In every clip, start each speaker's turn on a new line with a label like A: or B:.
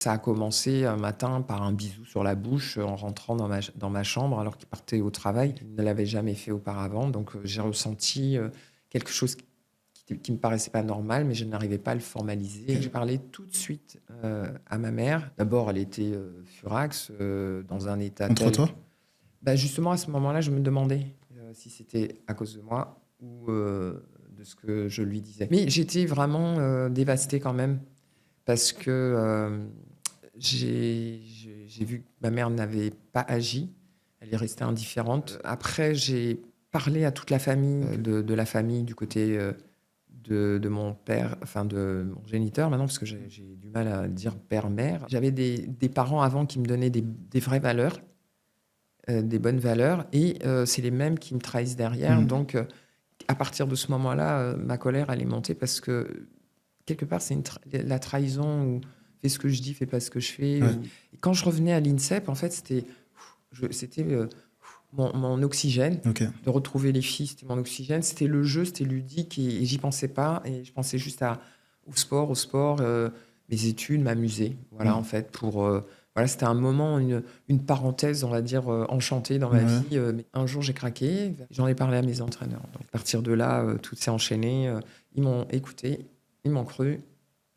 A: Ça a commencé un matin par un bisou sur la bouche en rentrant dans ma chambre alors qu'il partait au travail. Il ne l'avait jamais fait auparavant, donc j'ai ressenti quelque chose qui me paraissait pas normal, mais je n'arrivais pas à le formaliser.
B: OK.
A: J'ai parlé tout de suite à ma mère. D'abord, elle était furax, dans un état
B: Contre
A: tel.
B: toi?
A: Bah, justement, à ce moment-là, je me demandais si c'était à cause de moi ou de ce que je lui disais. Mais j'étais vraiment dévastée quand même parce que j'ai vu que ma mère n'avait pas agi. Elle est restée indifférente. Après, j'ai parlé à toute la famille, de la famille du côté de mon père, enfin de mon géniteur maintenant, parce que j'ai du mal à dire père-mère. J'avais des parents avant qui me donnaient des vraies valeurs, des bonnes valeurs, et c'est les mêmes qui me trahissent derrière.
B: Mmh.
A: Donc, à partir de ce moment-là, ma colère, elle est montée parce que quelque part, c'est la trahison ou fais ce que je dis, fais pas ce que je fais.
B: Ouais.
A: Et quand je revenais à l'INSEP, en fait, c'était mon oxygène.
B: OK.
A: De retrouver les filles, c'était mon oxygène. C'était le jeu, c'était ludique et j'y pensais pas. Et je pensais juste au sport, mes études, m'amuser. Voilà,
B: Mmh.
A: en fait, voilà, c'était un moment, une parenthèse, on va dire, enchantée dans ma
B: Ouais.
A: vie. Mais un jour, j'ai craqué. J'en ai parlé à mes entraîneurs. Donc, à partir de là, tout s'est enchaîné. Ils m'ont écouté, ils m'ont cru,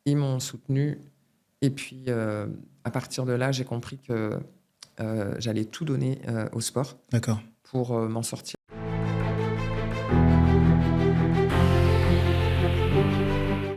A: ils m'ont soutenu. Et puis, à partir de là, j'ai compris que j'allais tout donner au sport
B: D'accord.
A: pour m'en sortir.